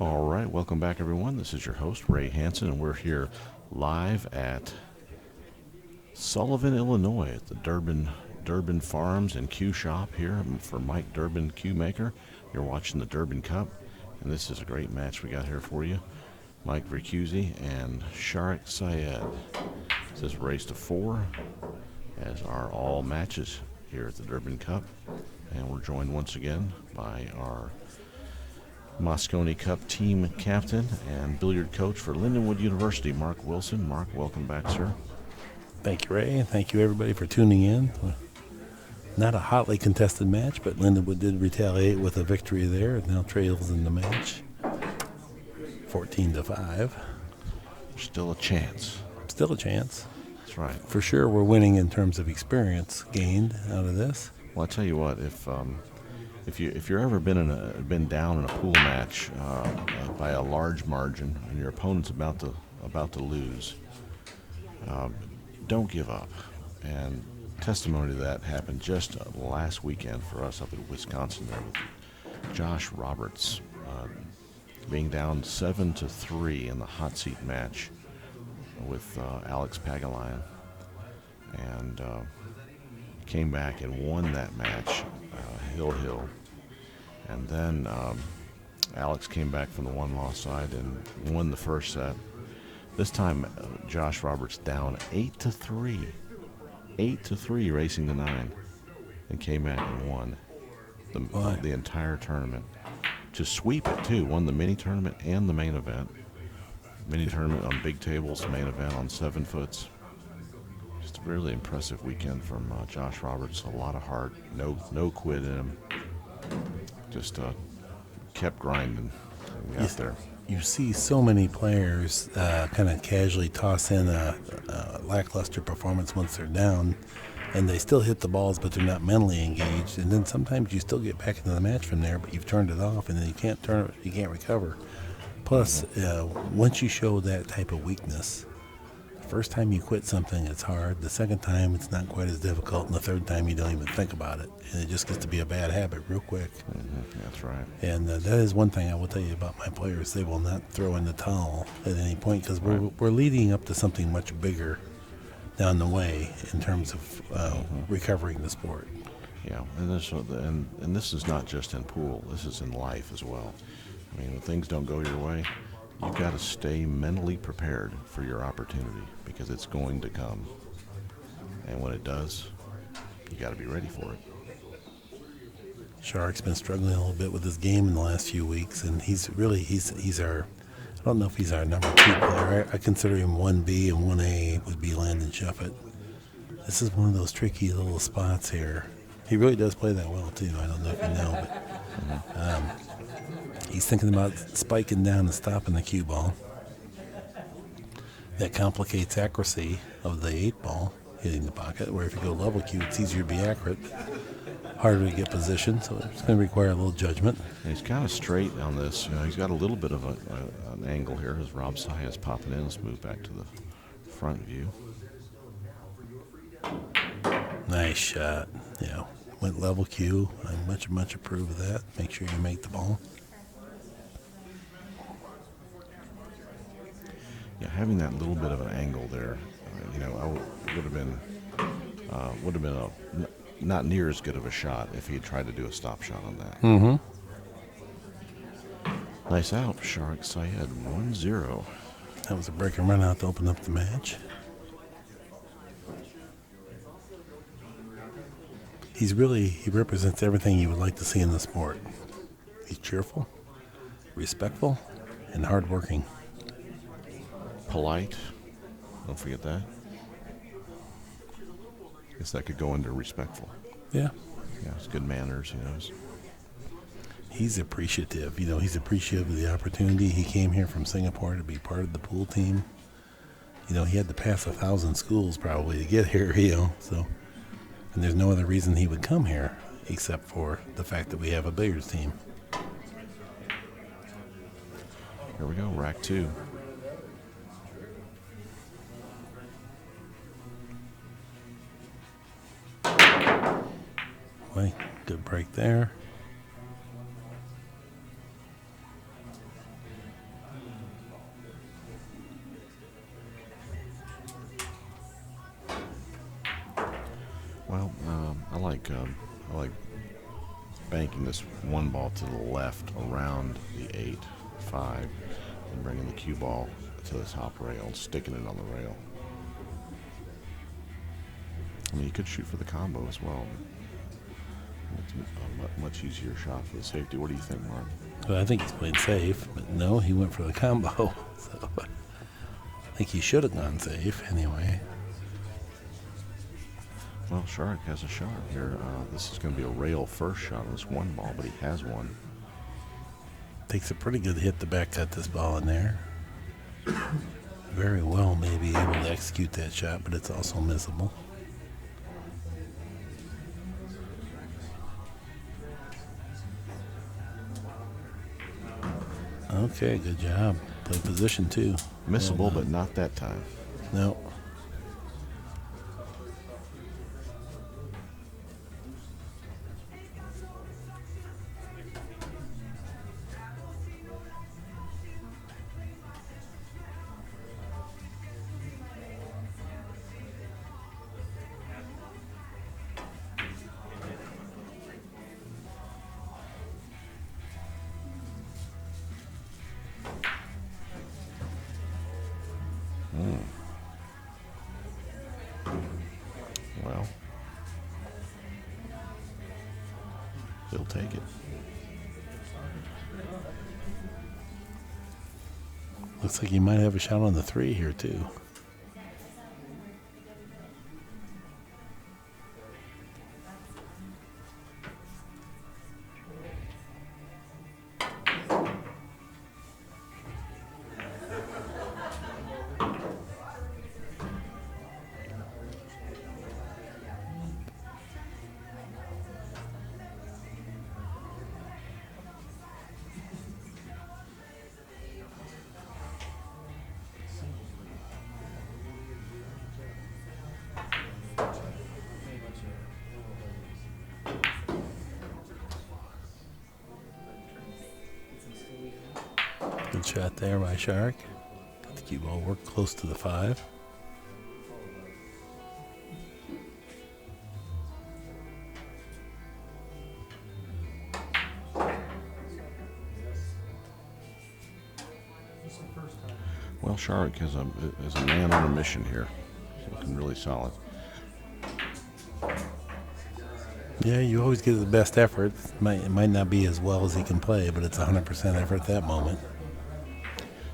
All right, welcome back, everyone. This is your host, Ray Hansen, and we're here live at Sullivan, Illinois, at the Durbin Farms and Q Shop here for Mike Durbin, Q Maker. You're watching the Durbin Cup, and this is a great match we got here for you. Mike Verkruyse and Sharik Syed. This is race to 4, as are all matches here at the Durbin Cup. And we're joined once again by our Moscone Cup team captain and billiard coach for Lindenwood University, Mark Wilson. Mark, welcome back, sir. Thank you, Ray, and thank you, everybody, for tuning in. Not a hotly contested match, but Lindenwood did retaliate with a victory there, and now trails in the match, 14-5. Still a chance. Still a chance. That's right. For sure, we're winning in terms of experience gained out of this. Well, I tell you what, if you're ever been down in a pool match by a large margin and your opponent's about to lose, don't give up. And testimony to that happened just last weekend for us up in Wisconsin there with Josh Roberts being down 7-3 in the hot seat match with Alex Pagalian, and came back and won that match, hill. And then Alex came back from the one-loss side and won the first set. This time, Josh Roberts down 8-3, racing to 9, and came back and won the entire tournament. To sweep it too, won the mini tournament and the main event. Mini tournament on big tables, main event on 7-foots. Just a really impressive weekend from Josh Roberts. A lot of heart, no quit in him. Just kept grinding and got there. You see so many players kind of casually toss in a lackluster performance once they're down, and they still hit the balls, but they're not mentally engaged. And then sometimes you still get back into the match from there, but you've turned it off, and then you can't recover. Plus, once you show that type of weakness, the first time you quit something, it's hard. The second time, it's not quite as difficult, and the third time, you don't even think about it, and it just gets to be a bad habit real quick. That's right. And that is one thing I will tell you about my players. They will not throw in the towel at any point, because we're leading up to something much bigger down the way in terms of recovering the sport. Yeah, and this is not just in pool. This is in life as well. I mean, when things don't go your way, you've got to stay mentally prepared for your opportunity, because it's going to come. And when it does, you got to be ready for it. Sharik's been struggling a little bit with his game in the last few weeks, and he's our, I don't know if he's our number 2 player. I consider him 1B, and 1A would be Landon Shuffett. This is one of those tricky little spots here. He really does play that well, too. I don't know if you know, but he's thinking about spiking down and stopping the cue ball. That complicates accuracy of the 8 ball hitting the pocket, where if you go level cue, it's easier to be accurate, harder to get positioned, so it's going to require a little judgment. And he's kind of straight on this. He's got a little bit of an angle here as Rob Sy is popping in. Let's move back to the front view. Nice shot. Yeah, went level cue. I much approve of that. Make sure you make the ball. Yeah, having that little bit of an angle there, would have been not near as good of a shot if he had tried to do a stop shot on that. Nice out, Sharik Syed, 1-0. That was a break and run out to open up the match. He represents everything you would like to see in the sport. He's cheerful, respectful, and hardworking. Polite, don't forget that. I guess that could go into respectful. Yeah. Yeah, it's good manners, He's appreciative. He's appreciative of the opportunity. He came here from Singapore to be part of the pool team. He had to pass 1,000 schools probably to get here, so. And there's no other reason he would come here except for the fact that we have a billiards team. Here we go, rack 2. Good break there. Well, I like banking this one ball to the left around the 8-5 and bringing the cue ball to the top rail and sticking it on the rail. I mean, you could shoot for the combo as well. It's a much easier shot for the safety. What do you think, Mark? Well, I think he's played safe, but no, he went for the combo. So I think he should have gone safe anyway. Well, Sharik has a shot here. This is going to be a rail first shot on this one ball, but he has one. Takes a pretty good hit to back cut this ball in there. Very well may be able to execute that shot, but it's also missable. Okay, good job. Play position too. Missable, but not that time. No. Well, he'll take it. Looks like he might have a shot on the 3 here too. Good shot there by Sharik. Got the cue ball work close to the 5. Well, Sharik is a man on a mission here. He's looking really solid. Yeah, you always give the best effort. It might not be as well as he can play, but it's 100% effort at that moment.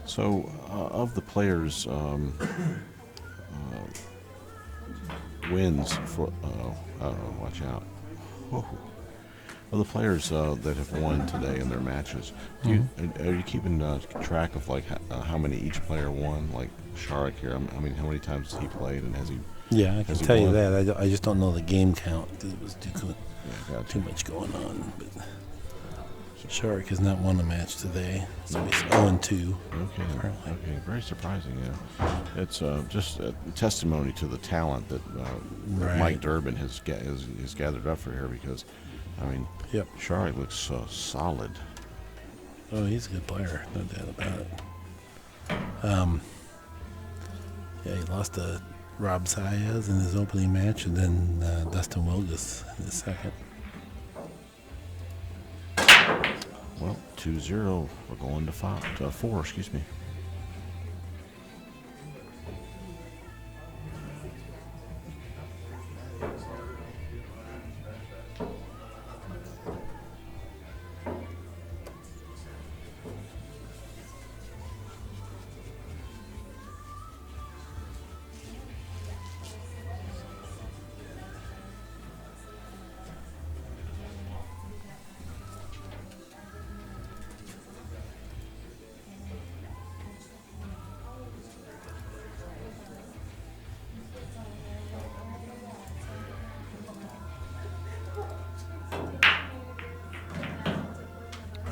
So, of the players' wins for watch out. Whoa. Of the players that have won today in their matches, are you keeping track of like how many each player won? Like Sharik here, I mean, how many times has he played, and has he? Yeah, I can tell you won? that. I just don't know the game count because it was Gotcha. too much going on. But Sharik has not won a match today, so he's 0-2. Okay, very surprising. Yeah, it's just a testimony to the talent that Right. Mike Durbin has gathered up for here. Because, I mean, Yep. Sharik looks solid. Oh, he's a good player, no doubt about it. Yeah, he lost to Rob Saez in his opening match, and then Dustin Wilgus in his second. Well, 2-0. We're going to 4. Excuse me.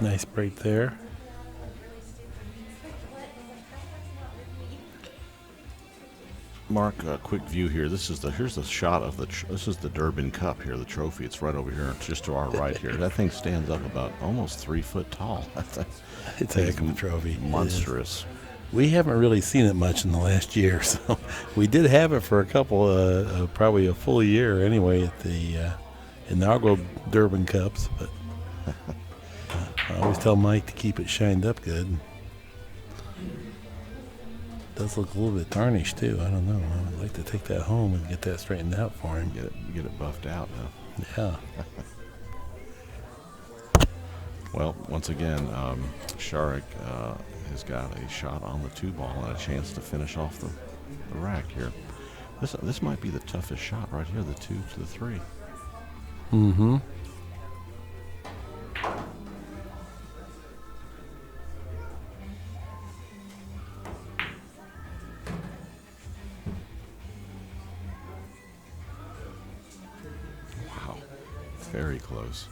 Nice break there. Mark, a quick view here. Here's the shot of this is the Durbin Cup here, the trophy. It's right over here, just to our right here. That thing stands up about almost 3 foot tall. It's a heck of a trophy. Monstrous. We haven't really seen it much in the last year, so we did have it for a couple, probably a full year anyway at the inaugural Durbin Cups. But I always tell Mike to keep it shined up good. It does look a little bit tarnished too. I don't know. I would like to take that home and get that straightened out for him. Get it buffed out now. Yeah. Well, once again, Sharik has got a shot on the 2-ball and a chance to finish off the rack here. This might be the toughest shot right here, the 2 to the 3. Mm-hmm. Wow, very close.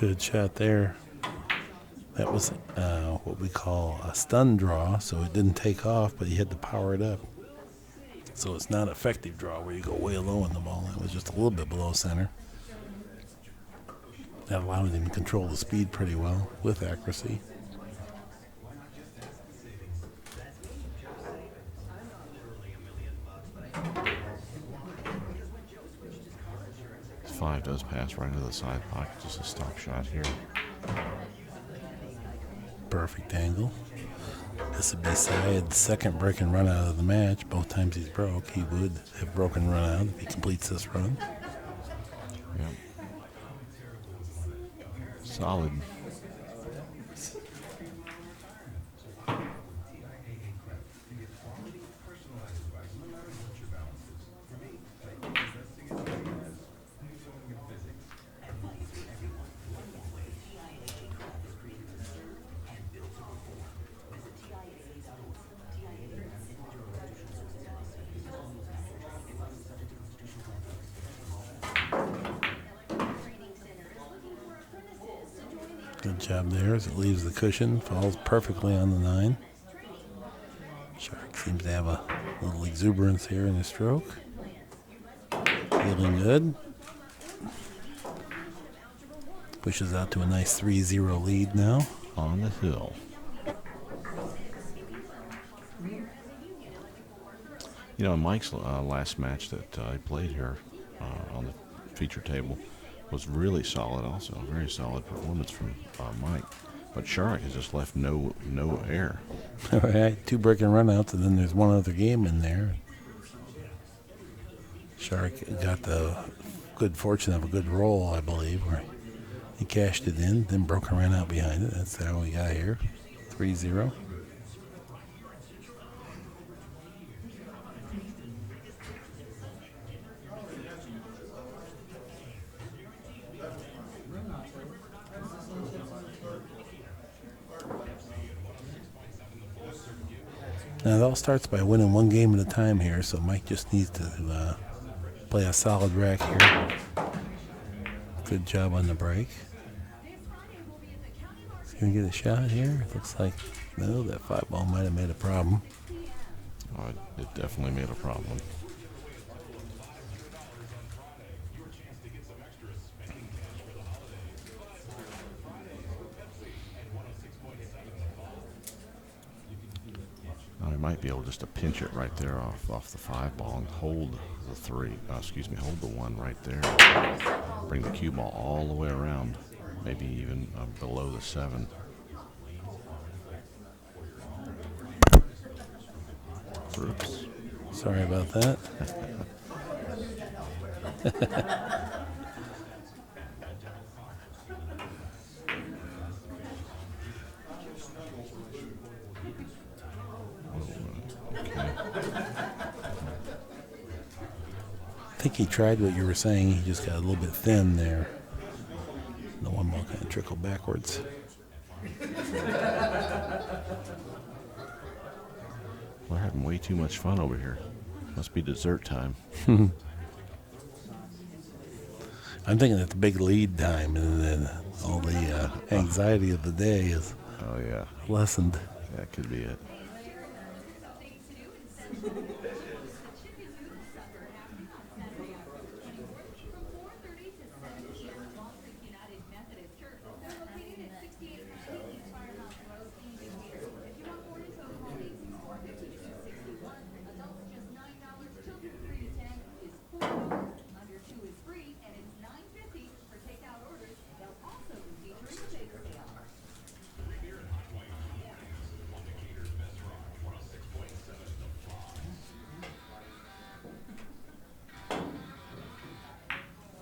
Good shot there. That was what we call a stun draw, so it didn't take off, but you had to power it up. So it's not effective draw where you go way low on the ball. It was just a little bit below center. That allowed him to control the speed pretty well with accuracy. Five does pass right into the side pocket, just a stop shot here. Perfect angle. This would be Syed's second break and run out of the match. Both times he's broke, he would have broken run out if he completes this run. Yep. Solid. Good job there as it leaves the cushion, falls perfectly on the 9. Sharik seems to have a little exuberance here in his stroke. Feeling good. Pushes out to a nice 3-0 lead now. On the hill. You know, Mike's last match that he played here on the feature table was really solid also. A very solid performance from Mike. But Sharik has just left no air. All right, 2 break and runouts, and then there's one other game in there. Sharik got the good fortune of a good roll, I believe, where he cashed it in, then broke and ran out behind it. That's how we got here, 3-0. Now, it all starts by winning one game at a time here, so Mike just needs to play a solid rack here. Good job on the break. He's going to get a shot here. Looks like, no, that 5-ball might have made a problem. Oh, it definitely made a problem. Now, he might be able just to pinch it right there off the 5-ball and hold the 3. Hold the 1 right there. Bring the cue ball all the way around, maybe even below the 7. Oops. Sorry about that. I think he tried what you were saying. He just got a little bit thin there. The 1 ball kind of trickled backwards. We're having way too much fun over here. Must be dessert time. I'm thinking it's big lead time, and then all the anxiety of the day is Oh, yeah. lessened. That could be it.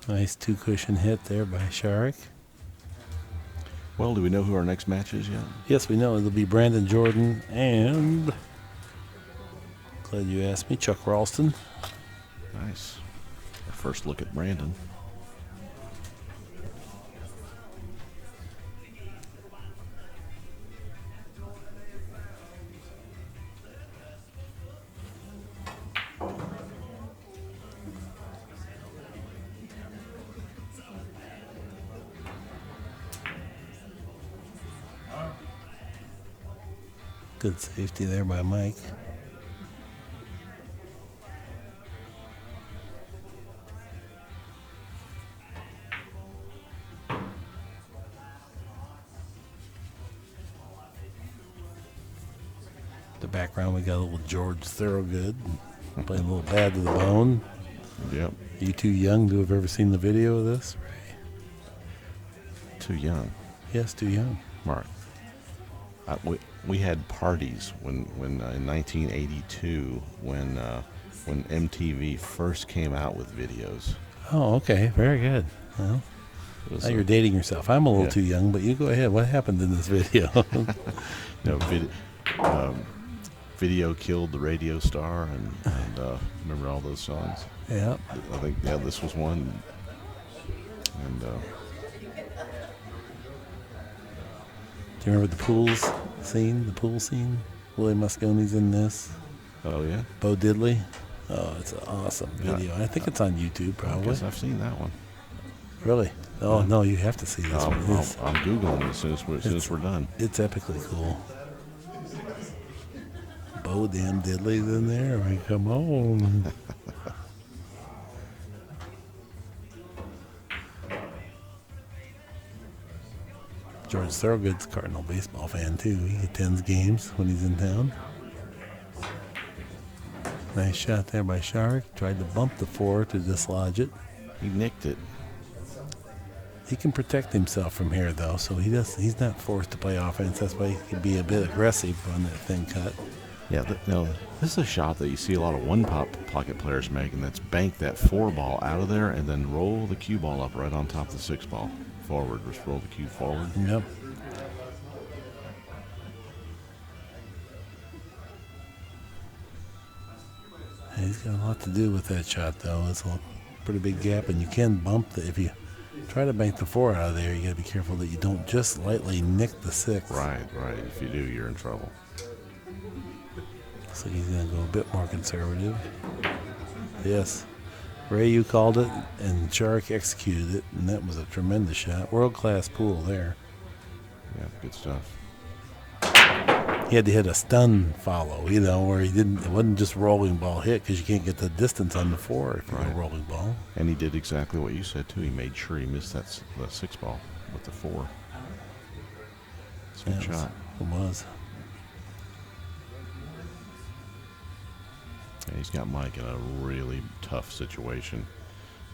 Nice two-cushion hit there by Sharik. Well, do we know who our next match is yet? Yes, we know it'll be Brandon Jordan and, glad you asked me, Chuck Ralston. Nice. Our first look at Brandon. Good safety there by Mike. The background, we got a little George Thorogood playing a little Bad to the Bone. Yep. Are you too young to have ever seen the video of this? Too young. Yes, too young. Mark. We had parties when in 1982 when MTV first came out with videos. Oh, okay. Very good. Well, now you're dating yourself. I'm a little too young, but you go ahead. What happened in this video? No, video killed the radio star, and remember all those songs? Yeah. I think, this was one. And do you remember the pool scene? Willie Mosconi's in this. Oh, yeah? Bo Diddley. Oh, it's an awesome video. I think it's on YouTube, I probably. guess I've seen that one. Really? Oh, no, you have to see this one. I'm Googling it as soon as we're done. It's epically cool. Bo damn Diddley's in there. I mean, come on. George Thorogood's Cardinal baseball fan, too. He attends games when he's in town. Nice shot there by Sharik. Tried to bump the 4 to dislodge it. He nicked it. He can protect himself from here, though, so he's not forced to play offense. That's why he can be a bit aggressive on that thin cut. Yeah, this is a shot that you see a lot of one-pocket players make, and that's bank that 4 ball out of there and then roll the cue ball up right on top of the 6 ball. Forward, just roll the cue forward. Yep. He's got a lot to do with that shot, though. It's a pretty big gap, and you can bump if you try to bank the 4 out of there, you got to be careful that you don't just lightly nick the 6. Right. If you do, you're in trouble. So he's going to go a bit more conservative. Yes. Ray, you called it, and Sharik executed it, and that was a tremendous shot. World-class pool there. Yeah, good stuff. He had to hit a stun follow, where it wasn't just rolling ball hit, because you can't get the distance on the 4 if you go rolling ball. And he did exactly what you said, too. He made sure he missed the 6 ball with the 4. It's a good shot. It was. And he's got Mike in a really tough situation.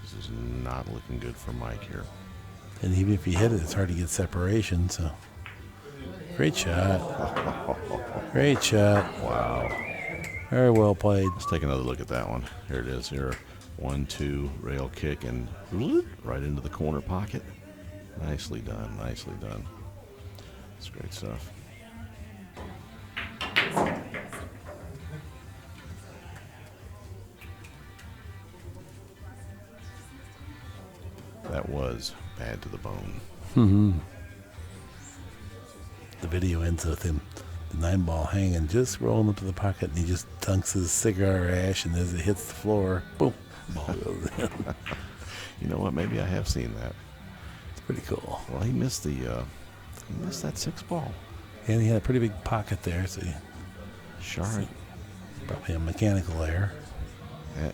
This is not looking good for Mike here. And even if you hit it, it's hard to get separation, so. Great shot. Great shot. Wow. Very well played. Let's take another look at that one. Here it is. Here, 1-2 rail kick and right into the corner pocket. Nicely done. Nicely done. It's great stuff. That was bad to the bone. Mm-hmm. The video ends with him, the 9-ball hanging, just rolling up to the pocket, and he just dunks his cigar ash, and as it hits the floor, boom, ball goes in. You know what? Maybe I have seen that. It's pretty cool. Well, he missed that 6-ball. And he had a pretty big pocket there, so Sharik. probably a mechanical error.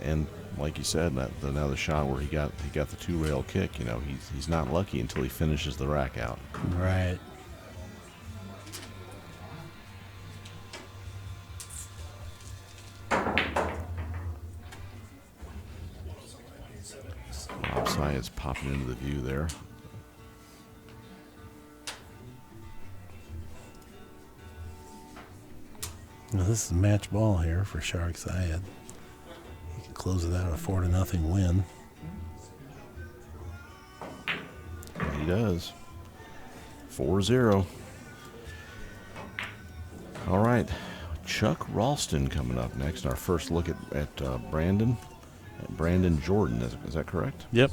And like you said, the shot where he got the 2-rail kick. You know, he's not lucky until he finishes the rack out. Right. Rob Syed's popping into the view there. Now this is a match ball here for Sharik Syed. He can close it out a 4-0 win. Yeah, he does. 4-0. All right. Chuck Ralston coming up next. Our first look at Brandon. Brandon Jordan, is that correct? Yep.